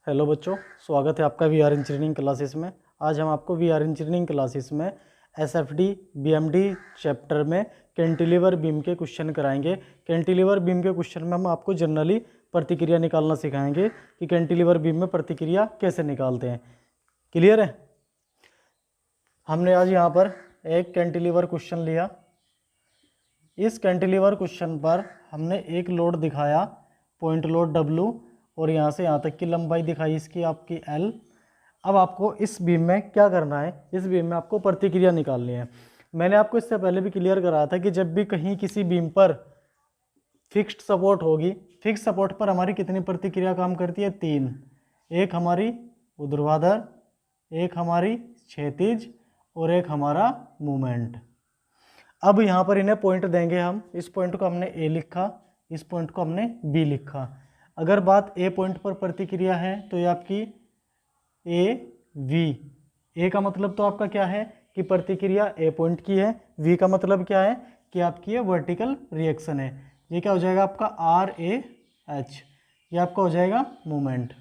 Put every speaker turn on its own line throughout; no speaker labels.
Hello बच्चों, स्वागत है आपका वीआर इंजीनियरिंग क्लासेस में। आज हम आपको वीआर इंजीनियरिंग क्लासेस में एसएफडी बीएमडी चैप्टर में कैंटिलीवर बीम के क्वेश्चन कराएंगे। कैंटिलीवर बीम के क्वेश्चन में हम आपको जनरली प्रतिक्रिया निकालना सिखाएंगे कि कैंटिलीवर बीम में प्रतिक्रिया कैसे निकालते हैं। क्लियर है? हमने आज यहाँ पर एक कैंटिलीवर क्वेश्चन लिया। इस कैंटिलीवर क्वेश्चन पर हमने एक लोड दिखाया, पॉइंट लोड W, और यहाँ से यहाँ तक की लंबाई दिखाई इसकी आपकी L। अब आपको इस बीम में क्या करना है, इस बीम में आपको प्रतिक्रिया निकालनी है। मैंने आपको इससे पहले भी क्लियर कराया था कि जब भी कहीं किसी बीम पर फिक्स्ड सपोर्ट होगी, फिक्स सपोर्ट पर हमारी कितनी प्रतिक्रिया काम करती है? 3। एक हमारी ऊर्ध्वाधर, एक हमारी क्षैतिज और एक हमारा मूवमेंट। अब यहाँ पर इन्हें पॉइंट देंगे हम। इस पॉइंट को हमने A लिखा, इस पॉइंट को हमने B लिखा। अगर बात A पॉइंट पर प्रतिक्रिया है तो ये आपकी AV। A का मतलब तो आपका क्या है कि प्रतिक्रिया A पॉइंट की है। V का मतलब क्या है कि आपकी ये वर्टिकल रिएक्शन है। ये क्या हो जाएगा आपका RAH। ये आपका हो जाएगा मूवमेंट।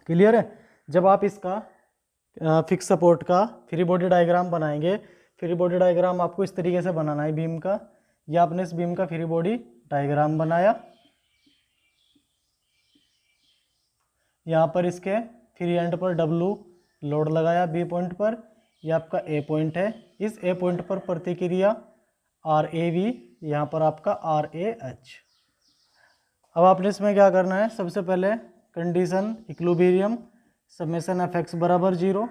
क्लियर है? जब आप इसका फिक्स सपोर्ट का फ्री बॉडी डायग्राम बनाएंगे, फ्री बॉडी डायग्राम आपको इस तरीके से बनाना है बीम का। या आपने इस बीम का फ्री बॉडी डायग्राम बनाया, यहाँ पर इसके फ्री एंड पर W लोड लगाया B पॉइंट पर। यह आपका A पॉइंट है। इस A पॉइंट पर प्रतिक्रिया RAV, यहाँ पर आपका RAH। अब आपने इसमें क्या करना है? सबसे पहले कंडीशन इक्विलिब्रियम, समेशन Fx बराबर 0,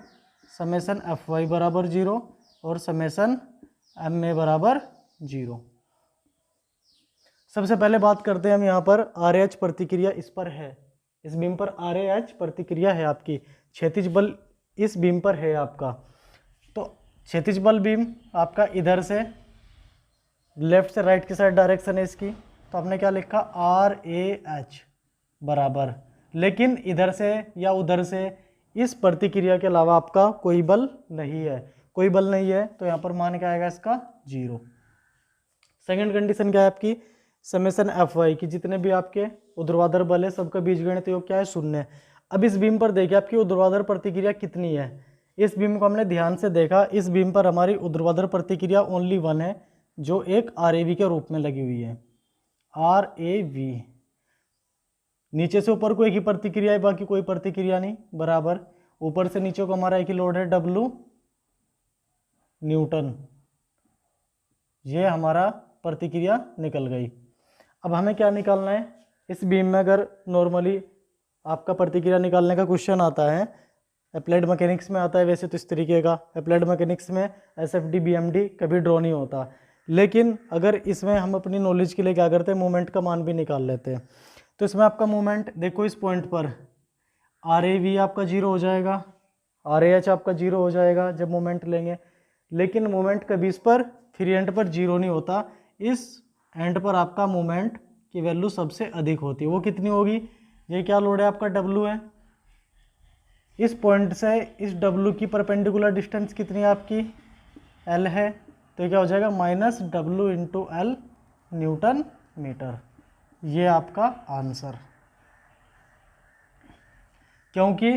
समेशन Fy बराबर 0 और समेशन Ma बराबर 0। सबसे पहले बात करते हैं हम यहाँ पर RH प्रतिक्रिया इस पर है, इस बीम पर RAH प्रतिक्रिया है आपकी। क्षैतिज बल इस बीम पर है आपका। तो क्षैतिज बल बीम आपका इधर से लेफ्ट से राइट की साइड डायरेक्शन है इसकी, तो आपने क्या लिखा? RAH बराबर। लेकिन इधर से या उधर से इस प्रतिक्रिया के अलावा आपका कोई बल नहीं है, कोई बल नहीं है, तो यहाँ पर मान क्या आएगा इसका? 0। सेकेंड कंडीशन क्या है आपकी? समेशन Fy की जितने भी आपके ऊर्ध्वाधर बल है सबका बीजगणित योग क्या है? 0। अब इस बीम पर देखिए आपकी ऊर्ध्वाधर प्रतिक्रिया कितनी है। इस बीम को हमने ध्यान से देखा, इस बीम पर हमारी ऊर्ध्वाधर प्रतिक्रिया ओनली 1 है, जो एक RAV के रूप में लगी हुई है। RAV। नीचे से ऊपर को एक ही प्रतिक्रिया है, बाकी कोई प्रतिक्रिया नहीं, बराबर। ऊपर से नीचे को हमारा एक ही लोड है W न्यूटन। ये हमारा प्रतिक्रिया निकल गई। अब हमें क्या निकालना है? इस बीम में अगर नॉर्मली आपका प्रतिक्रिया निकालने का क्वेश्चन आता है, अप्लाइड मैकेनिक्स में आता है वैसे तो इस तरीके का। अप्लाइड मैकेनिक्स में SFD BMD कभी ड्रॉ नहीं होता, लेकिन अगर इसमें हम अपनी नॉलेज के लिए क्या करते हैं? मूवमेंट का मान भी निकाल लेते हैं। तो इसमें आपका मूवमेंट देखो, इस पॉइंट पर RAV आपका 0 हो जाएगा, RAH आपका 0 हो जाएगा जब मूवमेंट लेंगे। लेकिन मूवमेंट कभी इस पर फ्री एंड पर 0 नहीं होता। इस एंड पर आपका मूवमेंट की वैल्यू सबसे अधिक होती है। वो कितनी होगी? ये क्या लोड है आपका? W है। इस पॉइंट से इस W की परपेंडिकुलर डिस्टेंस कितनी है आपकी? L है। तो क्या हो जाएगा? -W × L newton metre. ये आपका आंसर। क्योंकि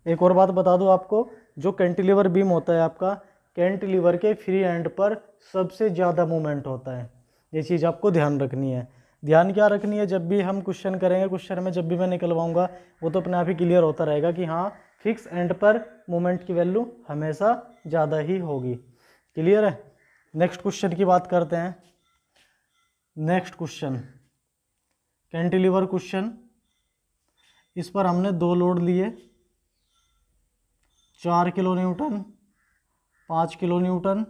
एक और बात बता दूं आपको, जो कैंटिलीवर बीम होता है आपका, कैंटिलीवर के फ्री एंड पर सबसे ज़्यादा मूवमेंट होता है। ये चीज़ आपको ध्यान रखनी है। ध्यान क्या रखनी है? जब भी हम क्वेश्चन करेंगे, क्वेश्चन में जब भी मैं निकलवाऊंगा, वो तो अपने आप ही क्लियर होता रहेगा कि हाँ, फिक्स एंड पर मूवमेंट की वैल्यू हमेशा ज़्यादा ही होगी। क्लियर है? नेक्स्ट क्वेश्चन की बात करते हैं। Next question cantilever question. इस पर हमने 2 लोड लिए, 4 किलो न्यूटन, 5 किलो न्यूटन।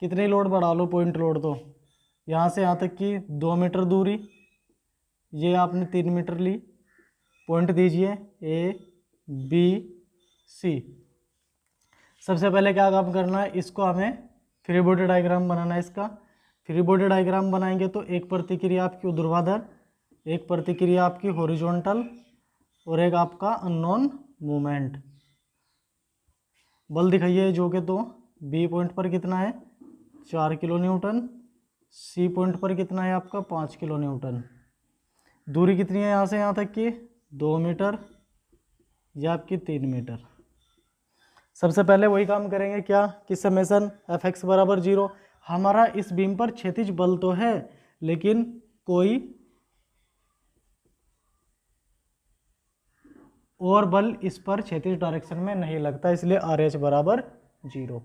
कितने लोड बढ़ा लो? पॉइंट लोड तो यहाँ से यहाँ तक की 2 मीटर दूरी, ये आपने 3 मीटर ली। पॉइंट दीजिए ABC। सबसे पहले क्या काम करना है? इसको हमें फ्री बॉडी डायग्राम बनाना है। इसका फ्री बॉडी डायग्राम बनाएंगे तो एक प्रतिक्रिया आपकी ऊर्ध्वाधर, एक प्रतिक्रिया आपकी हॉरिजॉन्टल और एक आपका अननोन मूवमेंट। बल दिखाइए जो के तो B पॉइंट पर कितना है? 4 किलो न्यूटन। C पॉइंट पर कितना है आपका? 5 किलो न्यूटन। दूरी कितनी है यहाँ से यहाँ तक की? 2 मीटर। ये आपकी 3 मीटर। सबसे पहले वही काम करेंगे क्या कि समेसन एफ एक्स बराबर 0। हमारा इस बीम पर क्षैतिज बल तो है लेकिन कोई और बल इस पर क्षैतिज डायरेक्शन में नहीं लगता, इसलिए आर एच बराबर 0।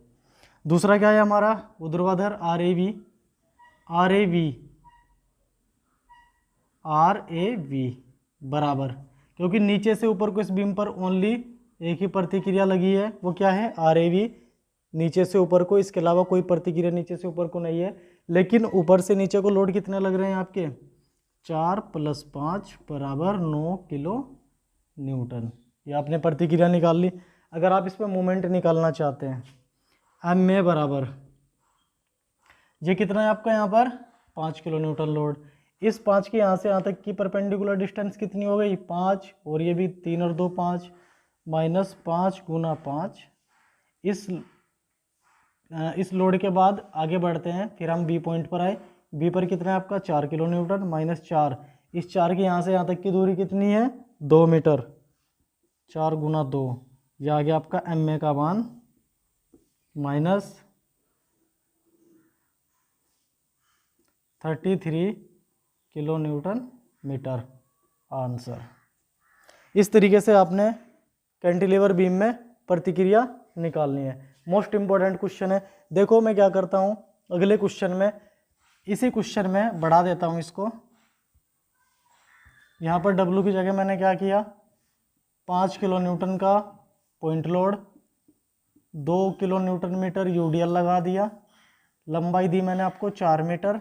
दूसरा क्या है हमारा ऊर्ध्वाधर आर ए वी बराबर, क्योंकि नीचे से ऊपर को इस बीम पर ओनली एक ही प्रतिक्रिया लगी है, वो क्या है आर ए वी, नीचे से ऊपर को, इसके अलावा कोई प्रतिक्रिया नीचे से ऊपर को नहीं है। लेकिन ऊपर से नीचे को लोड कितने लग रहे हैं आपके 4 + 5 बराबर 9 किलो न्यूटन। ये आपने प्रतिक्रिया निकाल ली। अगर आप इसमें मोमेंट निकालना चाहते हैं एम ए बराबर, ये कितना है आपका यहाँ पर 5 किलो न्यूटन लोड। इस 5 के यहाँ से यहाँ तक की परपेंडिकुलर डिस्टेंस कितनी हो गई 5, और ये भी 3 और 2 5, -5 × 5। इस लोड के बाद आगे बढ़ते हैं, फिर हम बी पॉइंट पर आए। बी पर कितना है आपका 4 किलो न्यूटन -4, इस 4 के यहाँ से यहाँ तक की दूरी कितनी है 2 मीटर, 4 × 2, यह आ गया आपका एम ए का मान -33 किलो न्यूटन मीटर आंसर। इस तरीके से आपने कैंटिलीवर बीम में प्रतिक्रिया निकालनी है। मोस्ट इंपॉर्टेंट क्वेश्चन है। देखो मैं क्या करता हूँ अगले क्वेश्चन में, इसी क्वेश्चन में बढ़ा देता हूँ इसको। यहाँ पर W की जगह मैंने क्या किया 5 किलो न्यूटन का point load, 2 kilo newton metre UDL लगा दिया, लंबाई दी मैंने आपको 4 मीटर।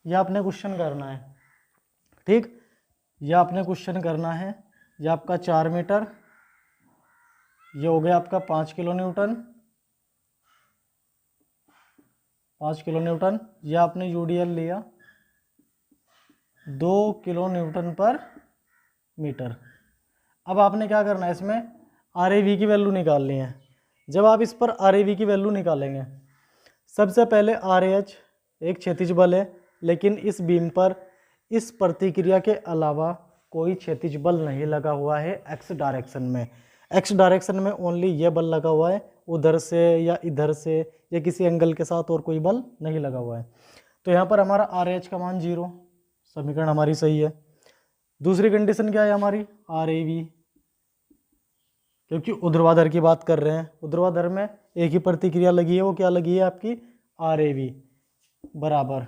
यह आपने क्वेश्चन करना है, ठीक, यह आपने क्वेश्चन करना है। यह आपका 4 मीटर, ये हो गया आपका 5 किलो न्यूटन, 5 किलो न्यूटन। यह आपने यूडीएल लिया 2 किलो न्यूटन पर मीटर। अब आपने क्या करना है इसमें आर ए वी की वैल्यू निकालनी है। जब आप इस पर आर ए वी की वैल्यू निकालेंगे, सबसे पहले आर ए एच एक क्षैतिज बल है, लेकिन इस बीम पर इस प्रतिक्रिया के अलावा कोई क्षैतिज बल नहीं लगा हुआ है एक्स डायरेक्शन में। एक्स डायरेक्शन में ओनली ये बल लगा हुआ है, उधर से या इधर से या किसी एंगल के साथ और कोई बल नहीं लगा हुआ है। तो यहाँ पर हमारा आर एच का मान 0, समीकरण हमारी सही है। दूसरी कंडीशन क्या है हमारी आर ए वी, क्योंकि ऊर्ध्वाधर की बात कर रहे हैं, ऊर्ध्वाधर में एक ही प्रतिक्रिया लगी है, वो क्या लगी है आपकी आर ए वी बराबर,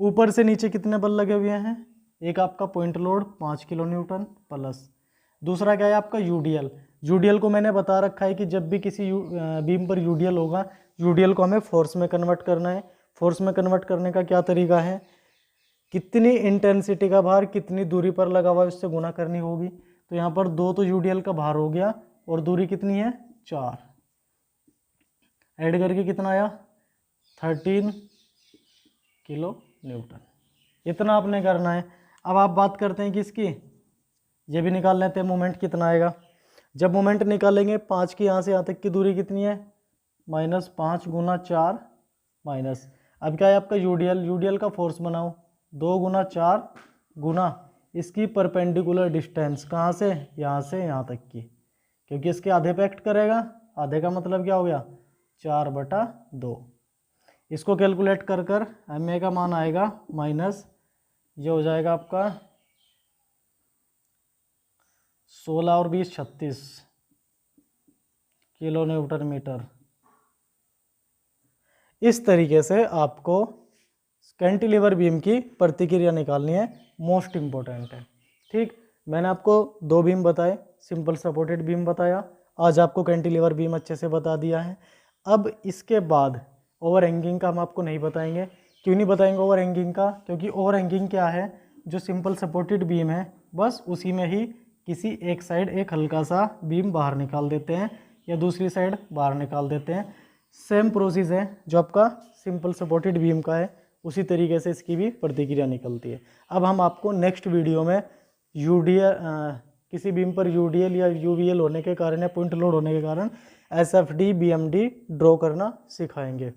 ऊपर से नीचे कितने बल लगे हुए हैं, एक आपका point load 5 kilo Newton plus दूसरा क्या है आपका यूडीएल। यूडीएल को मैंने बता रखा है कि जब भी किसी बीम पर यूडीएल होगा, यूडीएल को हमें फोर्स में कन्वर्ट करना है। फोर्स में कन्वर्ट करने का क्या तरीका है, कितनी इंटेंसिटी का भार कितनी दूरी पर लगा हुआ है उससे गुना करनी होगी। तो यहाँ पर 2 तो यूडीएल का भार हो गया और दूरी कितनी है 4, ऐड करके कितना आया 13 किलो न्यूटन। इतना आपने करना है। अब आप बात करते हैं कि इसकी ये भी निकाल लेते हैं मोमेंट कितना आएगा। जब मोमेंट निकालेंगे 5 की यहाँ से यहाँ तक की दूरी कितनी है -5 × 4 माइनस, अब क्या है आपका यूडीएल, यूडीएल का फोर्स बनाओ 2 × 4 गुना इसकी परपेंडिकुलर डिस्टेंस, कहाँ से यहाँ तक की, क्योंकि इसके आधे पे एक्ट करेगा, आधे का मतलब क्या हो गया 4/2। इसको कैलकुलेट कर एम ए का मान आएगा माइनस, ये हो जाएगा आपका 16 और 20 36 किलो न्यूटन मीटर। इस तरीके से आपको कैंटिलीवर बीम की प्रतिक्रिया निकालनी है, मोस्ट इम्पोर्टेंट है। ठीक, मैंने आपको 2 बीम बताए, सिंपल सपोर्टेड बीम बताया, आज आपको कैंटिलीवर बीम अच्छे से बता दिया है। अब इसके बाद ओवर हैंगिंग का हम आपको नहीं बताएंगे। क्यों नहीं बताएंगे ओवर हैंगिंग का, क्योंकि ओवर हैंगिंग क्या है, जो सिंपल सपोर्टेड बीम है बस उसी में ही किसी एक साइड एक हल्का सा बीम बाहर निकाल देते हैं या दूसरी साइड बाहर निकाल देते हैं। सेम प्रोसेस है जो आपका सिंपल सपोर्टेड बीम का है, उसी तरीके से इसकी भी प्रतिक्रिया निकलती है। अब हम आपको नेक्स्ट वीडियो में किसी बीम पर यूडीएल या यूवीएल होने के कारण या पॉइंट लोड होने के कारण एसएफडी बीएमडी ड्रॉ करना सिखाएंगे।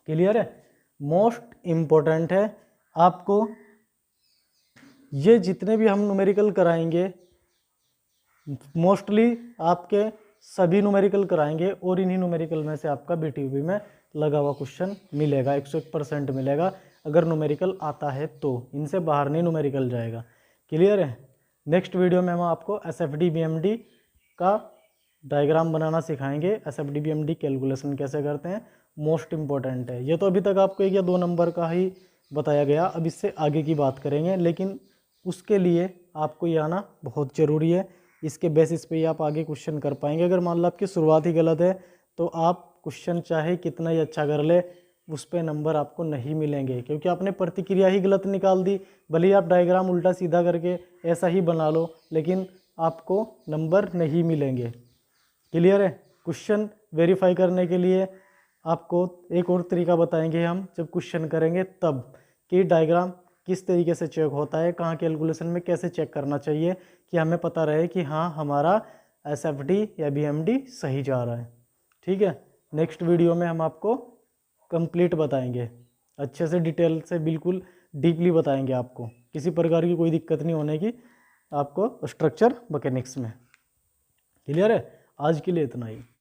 क्लियर है? मोस्ट इम्पोर्टेंट है आपको ये जितने भी हम न्यूमेरिकल कराएंगे मोस्टली आपके सभी न्यूमेरिकल कराएंगे और इन्हीं न्यूमेरिकल में से आपका बीटीयूबी में लगा हुआ क्वेश्चन मिलेगा, 101% मिलेगा अगर न्यूमेरिकल आता है तो। इनसे बाहर नहीं न्यूमेरिकल जाएगा। क्लियर है। नेक्स्ट वीडियो में हम आपको एसएफडी बीएमडी का डायग्राम बनाना सिखाएंगे। एसएफडी बीएमडी कैलकुलेशन कैसे करते हैं, मोस्ट इंपॉर्टेंट है ये। तो अभी तक आपको 1 या 2 नंबर का ही बताया गया, अब इससे आगे की बात करेंगे, लेकिन उसके लिए आपको ये आना बहुत ज़रूरी है। इसके बेसिस पे ही आप आगे क्वेश्चन कर पाएंगे। अगर मान लो आपकी शुरुआत ही गलत है तो आप क्वेश्चन चाहे कितना ही अच्छा कर ले, उस पे नंबर आपको नहीं मिलेंगे, क्योंकि आपने प्रतिक्रिया ही गलत निकाल दी। भले ही आप डायग्राम उल्टा सीधा करके ऐसा ही बना लो, लेकिन आपको नंबर नहीं मिलेंगे। क्लियर है। क्वेश्चन वेरीफाई करने के लिए आपको एक और तरीका बताएंगे हम जब क्वेश्चन करेंगे तब, कि डायग्राम किस तरीके से चेक होता है, कहाँ कैलकुलेशन में कैसे चेक करना चाहिए कि हमें पता रहे कि हाँ हमारा एसएफडी या बीएमडी सही जा रहा है। ठीक है। नेक्स्ट वीडियो में हम आपको कंप्लीट बताएंगे, अच्छे से डिटेल से, बिल्कुल डीपली बताएंगे आपको, किसी प्रकार की कोई दिक्कत नहीं होने की आपको स्ट्रक्चर मैकेनिक्स में। क्लियर है। आज के लिए इतना ही।